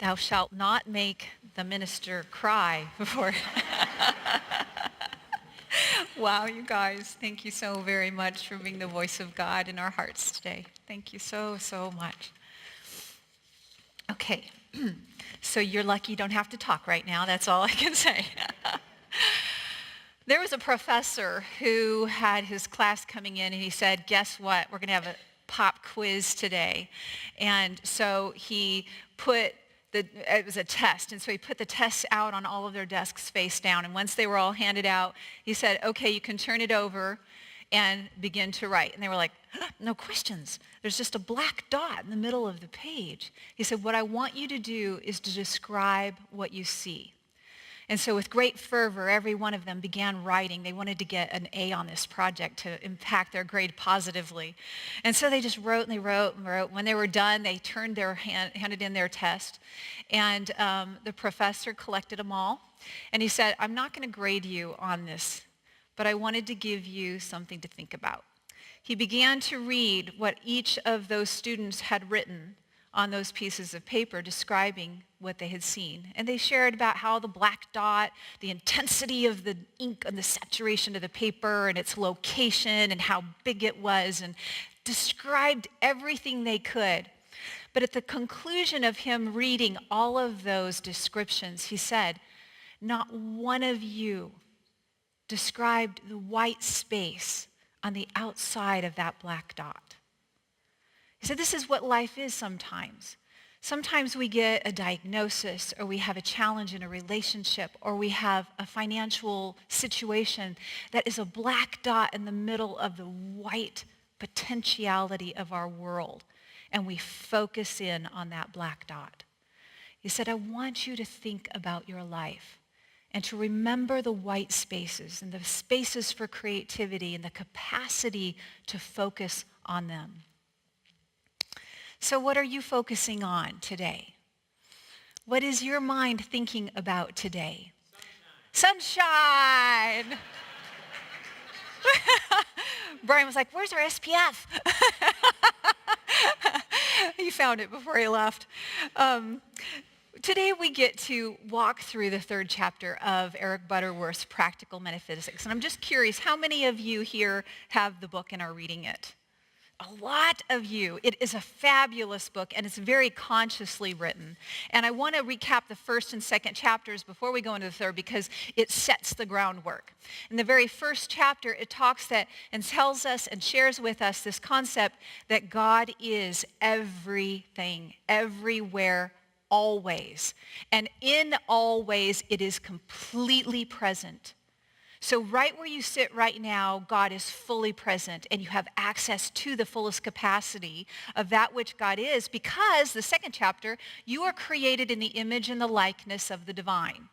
Thou shalt not make the minister cry before. Wow, you guys, thank you so very much for being the voice of God in our hearts today. Thank you so, so much. Okay, so you're lucky you don't have to talk right now. That's all I can say. There was a professor who had his class coming in, and he said, guess what? We're going to have a pop quiz today. And so he put it was a test, and so he put the test out on all of their desks face down. And once they were all handed out, he said, okay, you can turn it over and begin to write. And they were like, no questions. There's just a black dot in the middle of the page. He said, what I want you to do is to describe what you see. And so with great fervor, every one of them began writing. They wanted to get an A on this project to impact their grade positively. And so they just wrote and they wrote and wrote. When they were done, they handed in their test. And the professor collected them all. And he said, I'm not going to grade you on this, but I wanted to give you something to think about. He began to read what each of those students had written on those pieces of paper describing what they had seen. And they shared about how the black dot, the intensity of the ink and the saturation of the paper and its location and how big it was, and described everything they could. But at the conclusion of him reading all of those descriptions, he said, not one of you described the white space on the outside of that black dot. He said, this is what life is sometimes. Sometimes we get a diagnosis, or we have a challenge in a relationship, or we have a financial situation that is a black dot in the middle of the white potentiality of our world, and we focus in on that black dot. He said, I want you to think about your life and to remember the white spaces and the spaces for creativity and the capacity to focus on them. So what are you focusing on today? What is your mind thinking about today? Sunshine! Brian was like, where's our SPF? He found it before he left. Today we get to walk through the third chapter of Eric Butterworth's Practical Metaphysics. And I'm just curious, how many of you here have the book and are reading it? A lot of you. It is a fabulous book, and it's very consciously written. And I want to recap the first and second chapters before we go into the third, because it sets the groundwork. In the very first chapter, it talks that and tells us and shares with us this concept that God is everything, everywhere, always. And in all ways, it is completely present. So right where you sit right now, God is fully present, and you have access to the fullest capacity of that which God is, because the second chapter, you are created in the image and the likeness of the divine.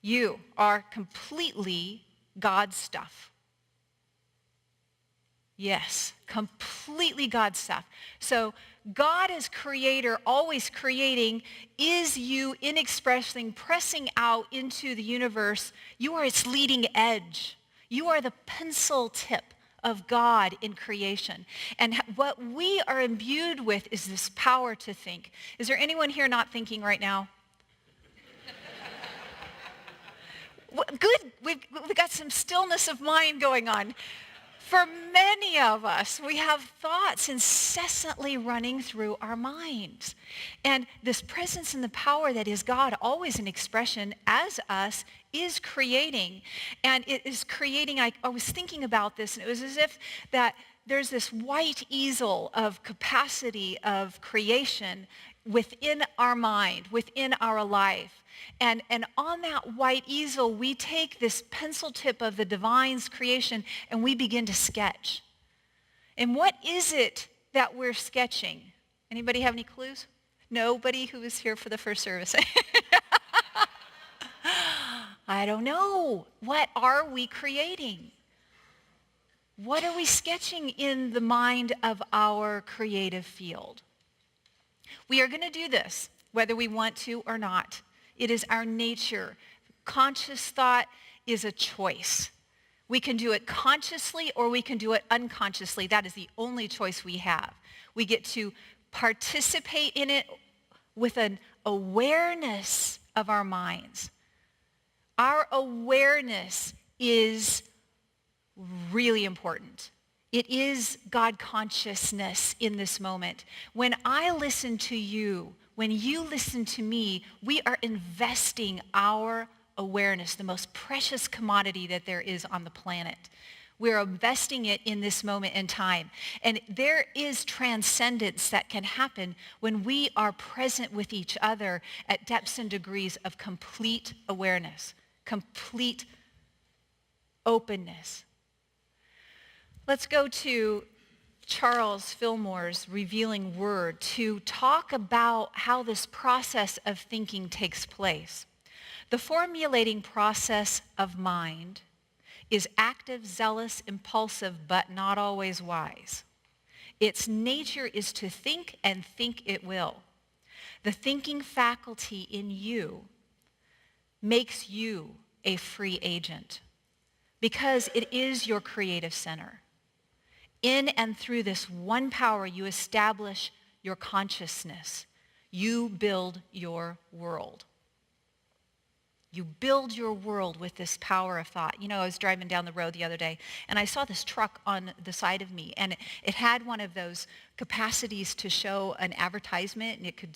You are completely God's stuff. Yes, completely God's stuff. So God as creator, always creating, is you in expressing, pressing out into the universe. You are its leading edge. You are the pencil tip of God in creation. And what we are imbued with is this power to think. Is there anyone here not thinking right now? Good, we've got some stillness of mind going on. For many of us, we have thoughts incessantly running through our minds. And this presence and the power that is God, always in expression as us, is creating. And it is creating, I was thinking about this, and it was as if that there's this white easel of capacity of creation within our mind, within our life. And on that white easel, we take this pencil tip of the divine's creation and we begin to sketch. And what is it that we're sketching? Anybody have any clues? Nobody who was here for the first service. I don't know. What are we creating? What are we sketching in the mind of our creative field? We are going to do this, whether we want to or not. It is our nature. Conscious thought is a choice. We can do it consciously or we can do it unconsciously. That is the only choice we have. We get to participate in it with an awareness of our minds. Our awareness is really important. It is God consciousness in this moment. When I listen to you, when you listen to me, we are investing our awareness, the most precious commodity that there is on the planet. We're investing it in this moment in time. And there is transcendence that can happen when we are present with each other at depths and degrees of complete awareness, complete openness. Let's go to Charles Fillmore's Revealing Word to talk about how this process of thinking takes place. The formulating process of mind is active, zealous, impulsive, but not always wise. Its nature is to think and think it will. The thinking faculty in you makes you a free agent because it is your creative center. In and through this one power, you establish your consciousness. You build your world. You build your world with this power of thought. You know, I was driving down the road the other day, and I saw this truck on the side of me, and it had one of those capacities to show an advertisement, and it could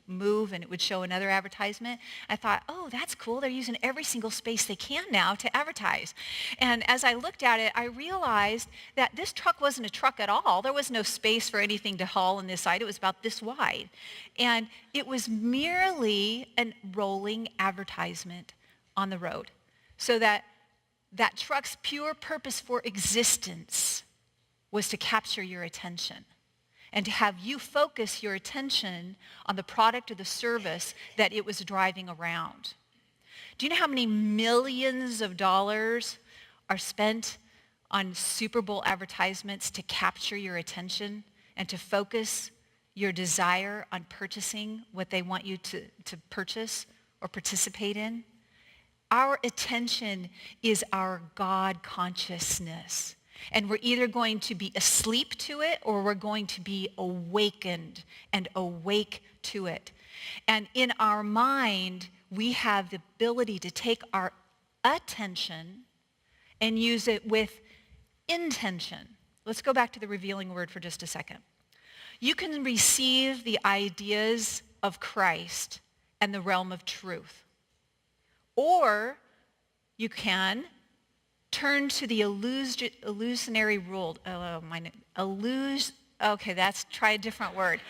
move, and it would show another advertisement. I thought, oh, that's cool. They're using every single space they can now to advertise. And as I looked at it, I realized that this truck wasn't a truck at all. There was no space for anything to haul on this side. It was about this wide. And it was merely a rolling advertisement on the road, so that truck's pure purpose for existence was to capture your attention and to have you focus your attention on the product or the service that it was driving around. Do you know how many millions of dollars are spent on Super Bowl advertisements to capture your attention and to focus your desire on purchasing what they want you to purchase or participate in? Our attention is our God consciousness. And we're either going to be asleep to it or we're going to be awakened and awake to it. And in our mind, we have the ability to take our attention and use it with intention. Let's go back to the revealing word for just a second. You can receive the ideas of Christ and the realm of truth. Or you can turn to the illusionary world. Okay, try a different word.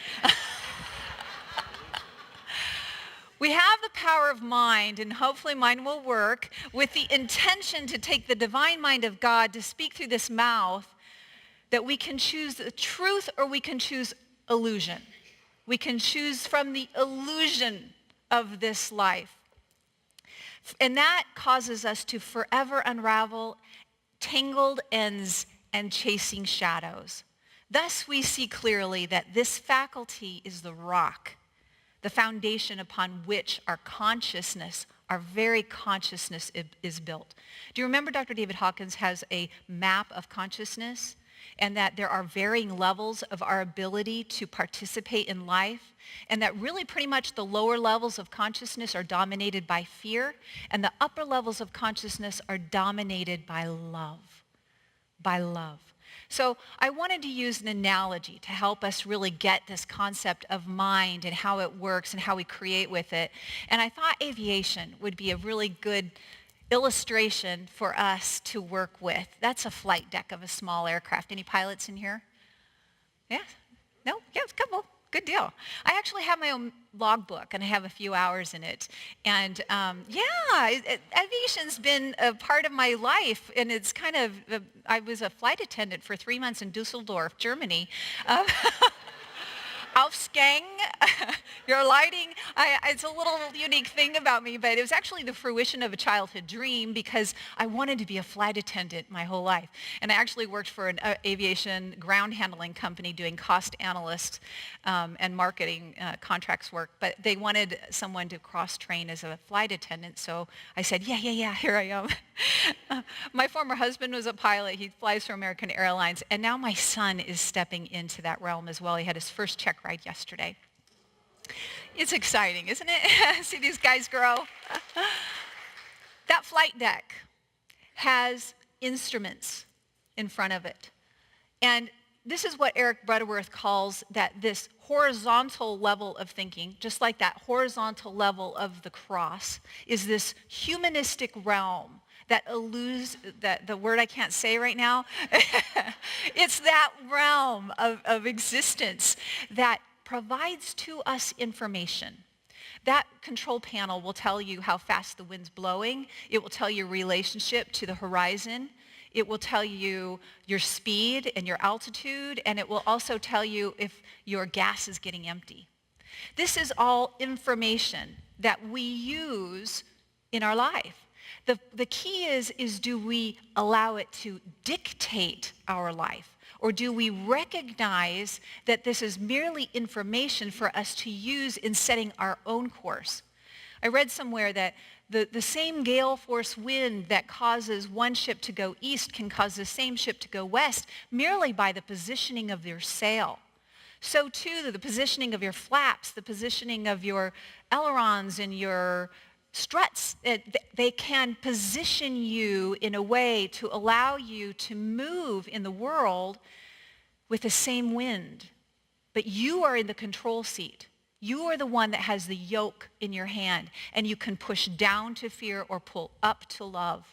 We have the power of mind, and hopefully mine will work, with the intention to take the divine mind of God to speak through this mouth, that we can choose the truth or we can choose illusion. We can choose from the illusion of this life. And that causes us to forever unravel tangled ends and chasing shadows. Thus we see clearly that this faculty is the rock, the foundation upon which our consciousness, our very consciousness is built. Do you remember Dr. David Hawkins has a map of consciousness, and that there are varying levels of our ability to participate in life, and that really pretty much the lower levels of consciousness are dominated by fear, and the upper levels of consciousness are dominated by love. By love. So I wanted to use an analogy to help us really get this concept of mind and how it works and how we create with it. And I thought aviation would be a really good illustration for us to work with. That's a flight deck of a small aircraft. Any pilots in here? Yeah? No? Yeah, a couple. Good deal. I actually have my own logbook, and I have a few hours in it. And aviation's been a part of my life, and it's kind of, I was a flight attendant for 3 months in Dusseldorf, Germany. Aufgang, your lighting, it's a little unique thing about me, but it was actually the fruition of a childhood dream because I wanted to be a flight attendant my whole life. And I actually worked for an aviation ground handling company doing cost analyst and marketing contracts work, but they wanted someone to cross-train as a flight attendant, so I said, yeah, here I am. My former husband was a pilot. He flies for American Airlines, and now my son is stepping into that realm as well. He had his first check ride yesterday. It's exciting, isn't it? See these guys grow. That flight deck has instruments in front of it. And this is what Eric Butterworth calls this horizontal level of thinking, just like that horizontal level of the cross, is this humanistic realm that eludes, the word I can't say right now. It's that realm of existence that provides to us information. That control panel will tell you how fast the wind's blowing. It will tell your relationship to the horizon. It will tell you your speed and your altitude, and it will also tell you if your gas is getting empty. This is all information that we use in our life. The key is do we allow it to dictate our life? Or do we recognize that this is merely information for us to use in setting our own course? I read somewhere that the same gale force wind that causes one ship to go east can cause the same ship to go west merely by the positioning of your sail. So too, the positioning of your flaps, the positioning of your ailerons and your struts, they can position you in a way to allow you to move in the world with the same wind. But you are in the control seat. You are the one that has the yoke in your hand, and you can push down to fear or pull up to love.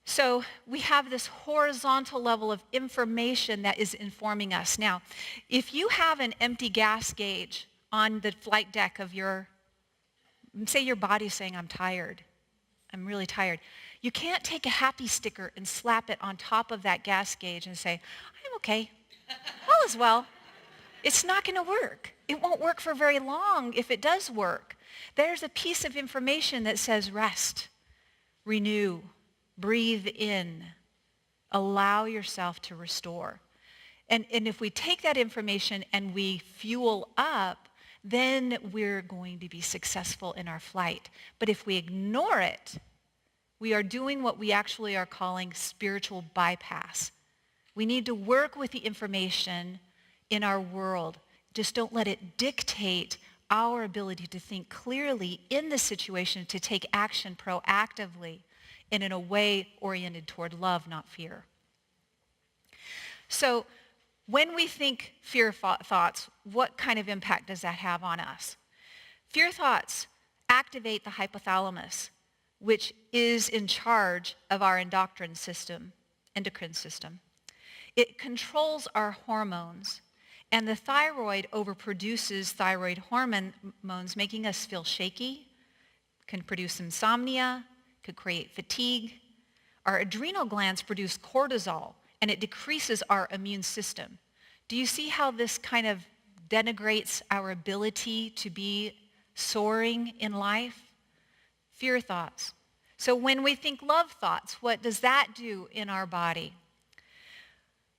So we have this horizontal level of information that is informing us. Now, if you have an empty gas gauge on the flight deck of say your body's saying, I'm tired, I'm really tired. You can't take a happy sticker and slap it on top of that gas gauge and say, I'm okay, all is well. It's not going to work. It won't work for very long if it does work. There's a piece of information that says rest, renew, breathe in, allow yourself to restore. And if we take that information and we fuel up, then we're going to be successful in our flight. But if we ignore it, we are doing what we actually are calling spiritual bypass. We need to work with the information in our world. Just don't let it dictate our ability to think clearly in the situation, to take action proactively and in a way oriented toward love, not fear. So when we think fear thoughts, what kind of impact does that have on us? Fear thoughts activate the hypothalamus, which is in charge of our endocrine system. It controls our hormones, and the thyroid overproduces thyroid hormones, making us feel shaky, can produce insomnia, could create fatigue. Our adrenal glands produce cortisol, and it decreases our immune system. Do you see how this kind of denigrates our ability to be soaring in life? Fear thoughts. So when we think love thoughts, what does that do in our body?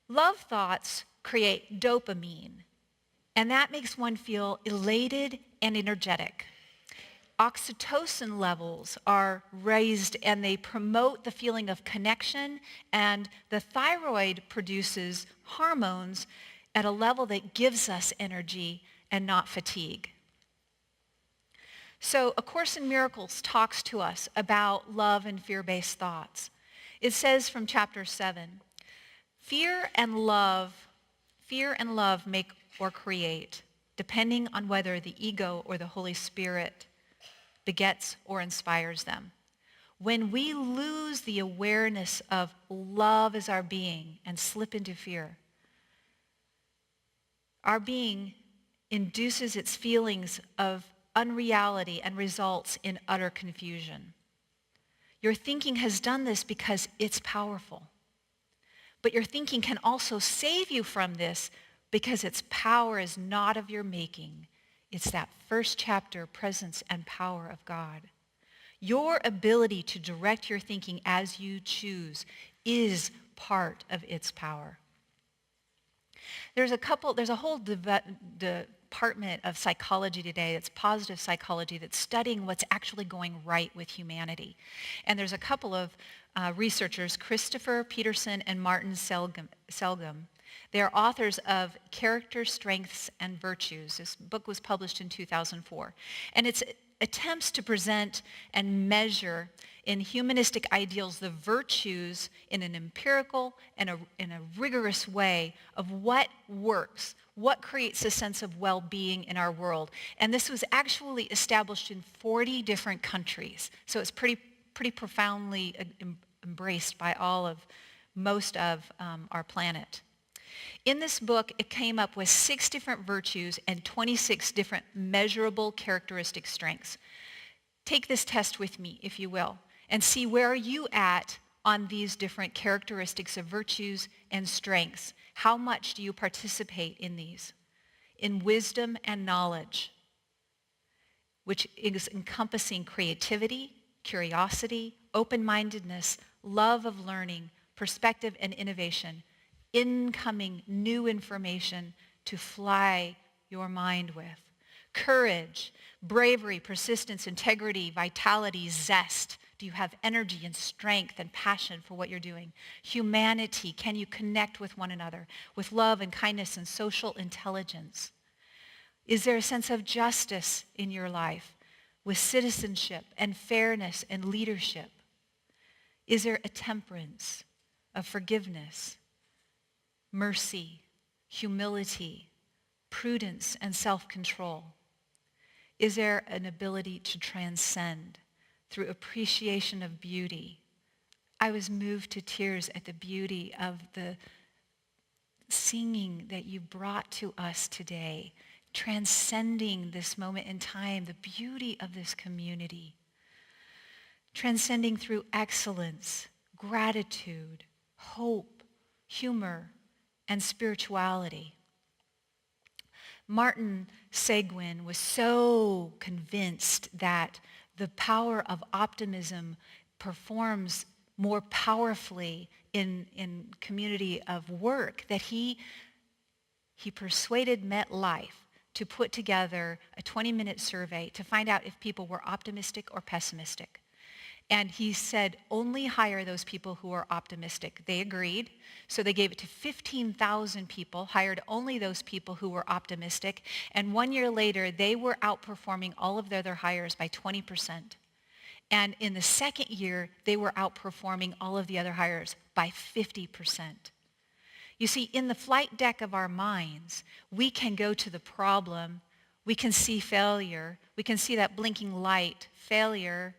Love thoughts create dopamine, and that makes one feel elated and energetic. Oxytocin levels are raised, and they promote the feeling of connection, and the thyroid produces hormones at a level that gives us energy and not fatigue. So A Course in Miracles talks to us about love and fear-based thoughts. It says from chapter 7, fear and love make or create, depending on whether the ego or the Holy Spirit begets or inspires them. When we lose the awareness of love as our being and slip into fear, our being induces its feelings of unreality and results in utter confusion. Your thinking has done this because it's powerful. But your thinking can also save you from this because its power is not of your making. It's that first chapter, presence and power of God. Your ability to direct your thinking as you choose is part of its power. There's a whole department of psychology today, that's positive psychology, that's studying what's actually going right with humanity. And there's a couple of researchers, Christopher Peterson and Martin Selgum, They are authors of Character, Strengths, and Virtues. This book was published in 2004. And it's attempts to present and measure in humanistic ideals the virtues in an empirical and in a rigorous way of what works, what creates a sense of well-being in our world. And this was actually established in 40 different countries. So it's pretty profoundly embraced by most of our planet. In this book, it came up with 6 different virtues and 26 different measurable characteristic strengths. Take this test with me, if you will, and see where are you at on these different characteristics of virtues and strengths. How much do you participate in these? In wisdom and knowledge, which is encompassing creativity, curiosity, open-mindedness, love of learning, perspective and innovation, incoming new information to fly your mind with. Courage, bravery, persistence, integrity, vitality, zest. Do you have energy and strength and passion for what you're doing? Humanity, can you connect with one another with love and kindness and social intelligence? Is there a sense of justice in your life with citizenship and fairness and leadership? Is there a temperance of forgiveness, mercy, humility, prudence, and self-control? Is there an ability to transcend through appreciation of beauty? I was moved to tears at the beauty of the singing that you brought to us today, transcending this moment in time, the beauty of this community, transcending through excellence, gratitude, hope, humor, and spirituality. Martin Seguin was so convinced that the power of optimism performs more powerfully in community of work that he persuaded MetLife to put together a 20-minute survey to find out if people were optimistic or pessimistic. And he said, only hire those people who are optimistic. They agreed. So they gave it to 15,000 people, hired only those people who were optimistic. And 1 year later, they were outperforming all of their other hires by 20%. And in the second year, they were outperforming all of the other hires by 50%. You see, in the flight deck of our minds, we can go to the problem. We can see failure. We can see that blinking light, failure.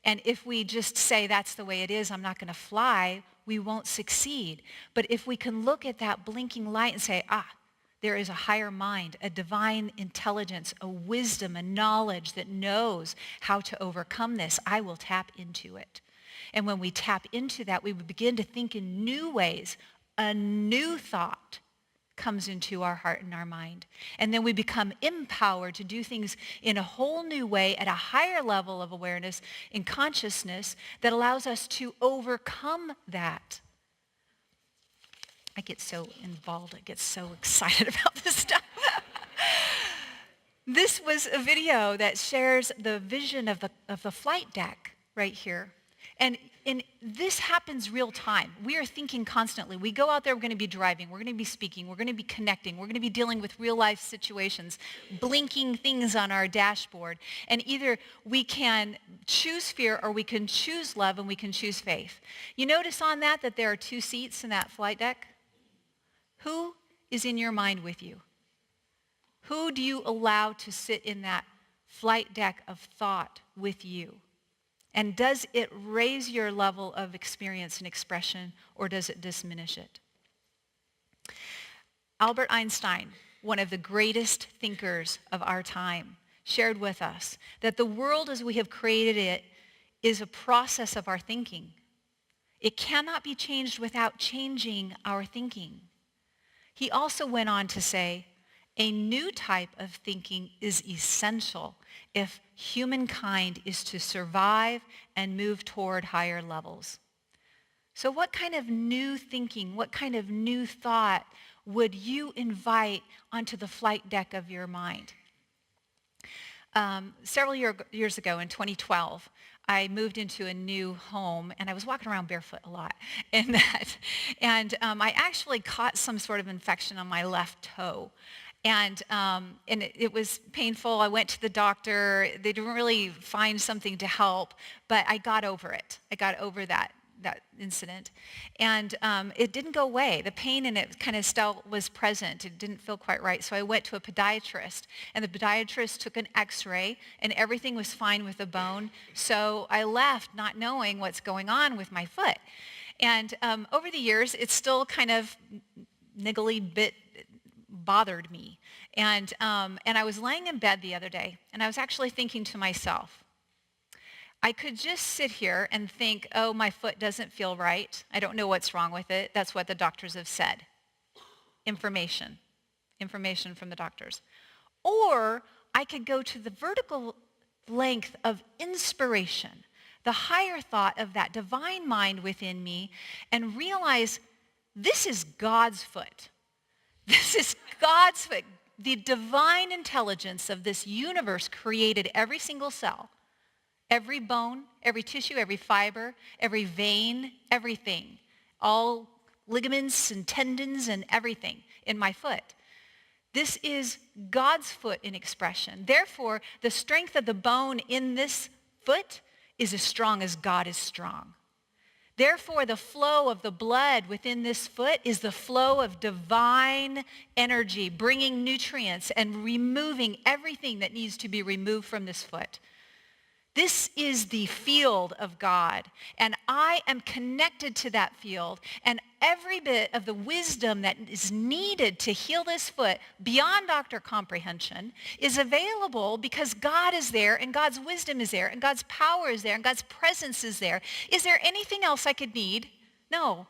And if we just say that's the way it is, I'm not going to fly, we won't succeed. But if we can look at that blinking light and say, there is a higher mind, a divine intelligence, a wisdom, a knowledge that knows how to overcome this, I will tap into it. And when we tap into that, we would begin to think in new ways. A new thought comes into our heart and our mind. And then we become empowered to do things in a whole new way at a higher level of awareness and consciousness that allows us to overcome that. I get so involved. I get so excited about this stuff. This was a video that shares the vision of the flight deck right here. And this happens real time. We are thinking constantly. We go out there, we're going to be driving, we're going to be speaking, we're going to be connecting, we're going to be dealing with real life situations, blinking things on our dashboard. And either we can choose fear or we can choose love and we can choose faith. You notice on that there are 2 seats in that flight deck? Who is in your mind with you? Who do you allow to sit in that flight deck of thought with you? And does it raise your level of experience and expression, or does it diminish it? Albert Einstein, one of the greatest thinkers of our time, shared with us that the world as we have created it is a process of our thinking. It cannot be changed without changing our thinking. He also went on to say, a new type of thinking is essential if humankind is to survive and move toward higher levels. So what kind of new thinking, what kind of new thought would you invite onto the flight deck of your mind? several years ago in 2012, I moved into a new home, and I was walking around barefoot a lot in that. And I actually caught some sort of infection on my left toe. And it was painful. I went to the doctor. They didn't really find something to help, but I got over it. I got over that incident. And it didn't go away. The pain in it kind of still was present. It didn't feel quite right. So I went to a podiatrist, and the podiatrist took an x-ray, and everything was fine with the bone. So I left not knowing what's going on with my foot. And over the years, it's still kind of niggly bit bothered me. And I was laying in bed the other day, and I was actually thinking to myself, I could just sit here and think, oh, my foot doesn't feel right. I don't know what's wrong with it. That's what the doctors have said. Information from the doctors. Or I could go to the vertical length of inspiration, the higher thought of that divine mind within me, and realize this is God's foot. This is God's foot. The divine intelligence of this universe created every single cell, every bone, every tissue, every fiber, every vein, everything, all ligaments and tendons and everything in my foot. This is God's foot in expression. Therefore, the strength of the bone in this foot is as strong as God is strong. Therefore, the flow of the blood within this foot is the flow of divine energy, bringing nutrients and removing everything that needs to be removed from this foot. This is the field of God, and I am connected to that field, and every bit of the wisdom that is needed to heal this foot beyond doctor comprehension is available because God is there, and God's wisdom is there, and God's power is there, and God's presence is there. Is there anything else I could need? No.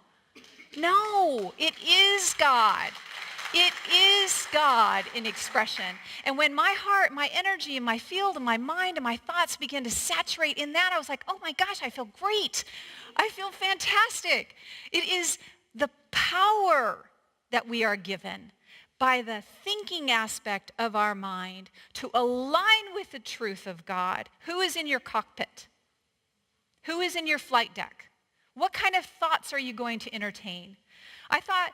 No, it is God. It is God in expression. And when my heart, my energy, and my field, and my mind, and my thoughts began to saturate in that, I was like, oh my gosh, I feel great. I feel fantastic. It is the power that we are given by the thinking aspect of our mind to align with the truth of God. Who is in your cockpit? Who is in your flight deck? What kind of thoughts are you going to entertain? I thought,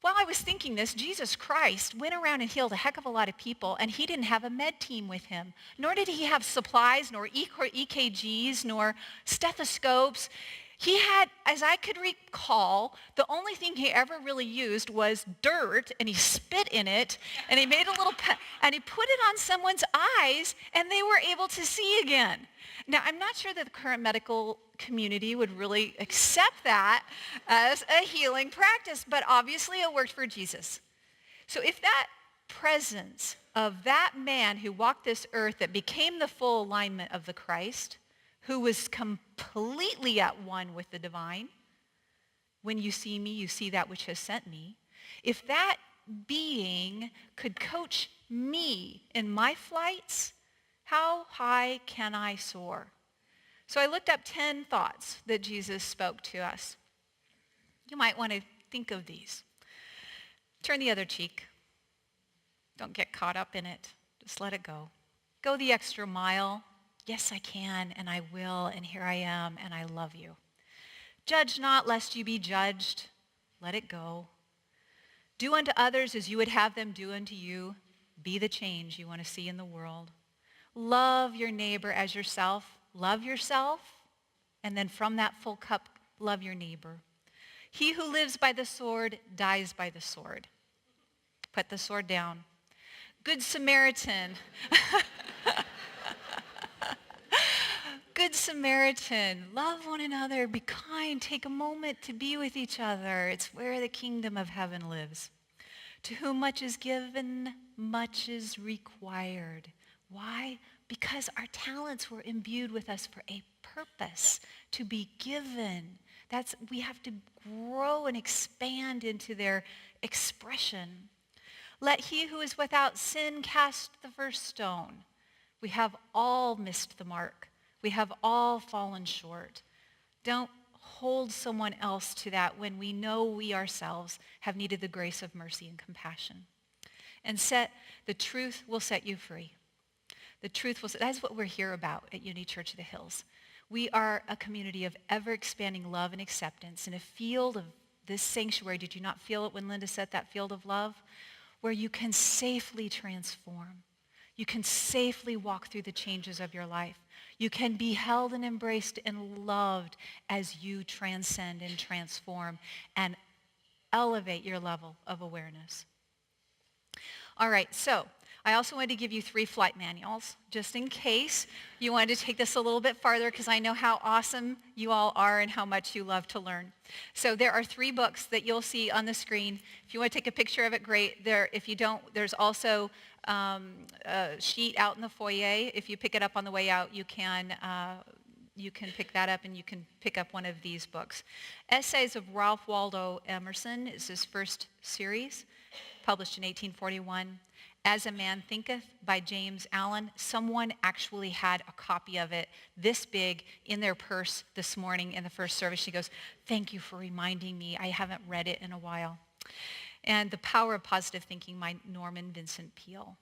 while I was thinking this, Jesus Christ went around and healed a heck of a lot of people, and he didn't have a med team with him. Nor did he have supplies, nor EKGs, nor stethoscopes. He had, as I could recall, the only thing he ever really used was dirt, and he spit in it, and he made a little, and he put it on someone's eyes, and they were able to see again. Now, I'm not sure that the current medical community would really accept that as a healing practice, but obviously it worked for Jesus. So if that presence of that man who walked this earth that became the full alignment of the Christ, who was completely at one with the divine, when you see me, you see that which has sent me, if that being could coach me in my flights, how high can I soar? So I looked up 10 thoughts that Jesus spoke to us. You might want to think of these. Turn the other cheek. Don't get caught up in it. Just let it go. Go the extra mile. Yes, I can, and I will, and here I am, and I love you. Judge not, lest you be judged. Let it go. Do unto others as you would have them do unto you. Be the change you want to see in the world. Love your neighbor as yourself. Love yourself, and then from that full cup, love your neighbor. He who lives by the sword dies by the sword. Put the sword down. Good Samaritan. Good Samaritan. Love one another. Be kind. Take a moment to be with each other. It's where the kingdom of heaven lives. To whom much is given, much is required. Why? Because our talents were imbued with us for a purpose, to be given. We have to grow and expand into their expression. Let he who is without sin cast the first stone. We have all missed the mark. We have all fallen short. Don't hold someone else to that when we know we ourselves have needed the grace of mercy and compassion. And the truth will set you free. The truth was, that's what we're here about at Unity Church of the Hills. We are a community of ever-expanding love and acceptance in a field of this sanctuary. Did you not feel it when Linda said that field of love? Where you can safely transform. You can safely walk through the changes of your life. You can be held and embraced and loved as you transcend and transform and elevate your level of awareness. All right, so I also wanted to give you 3 flight manuals, just in case you wanted to take this a little bit farther, because I know how awesome you all are and how much you love to learn. So there are 3 books that you'll see on the screen. If you want to take a picture of it, great. If you don't, there's also a sheet out in the foyer. If you pick it up on the way out, you can pick that up and you can pick up one of these books. Essays of Ralph Waldo Emerson is his first series, published in 1841. As a Man Thinketh by James Allen. Someone actually had a copy of it this big in their purse this morning in the first service. She goes, "Thank you for reminding me. I haven't read it in a while." And The Power of Positive Thinking by Norman Vincent Peale.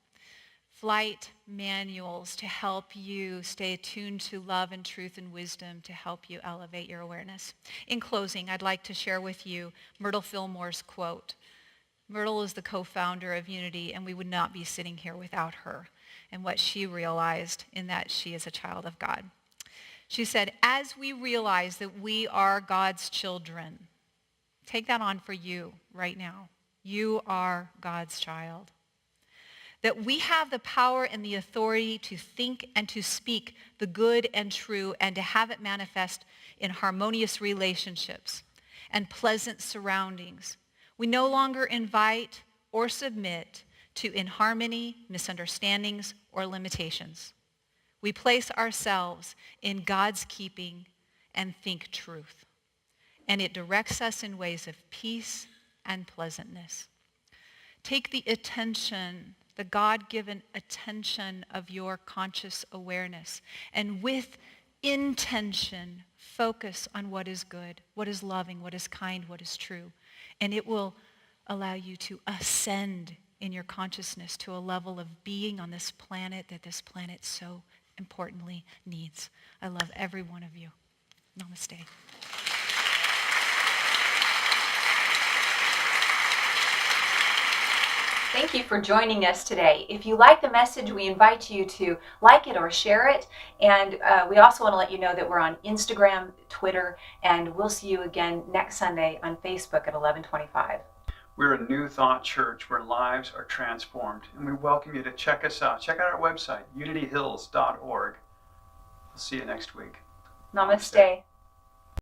Flight manuals to help you stay attuned to love and truth and wisdom to help you elevate your awareness. In closing, I'd like to share with you Myrtle Fillmore's quote. Myrtle is the co-founder of Unity, and we would not be sitting here without her and what she realized in that she is a child of God. She said, as we realize that we are God's children, take that on for you right now. You are God's child. That we have the power and the authority to think and to speak the good and true and to have it manifest in harmonious relationships and pleasant surroundings. We no longer invite or submit to inharmony, misunderstandings, or limitations. We place ourselves in God's keeping and think truth. And it directs us in ways of peace and pleasantness. Take the attention, the God-given attention of your conscious awareness, and with intention, focus on what is good, what is loving, what is kind, what is true. And it will allow you to ascend in your consciousness to a level of being on this planet that this planet so importantly needs. I love every one of you. Namaste. Thank you for joining us today. If you like the message, we invite you to like it or share it. And we also want to let you know that we're on Instagram, Twitter, and we'll see you again next Sunday on Facebook at 11:25. We're a New Thought church where lives are transformed, and we welcome you to check us out. Check out our website, unityhills.org. We'll see you next week. Namaste.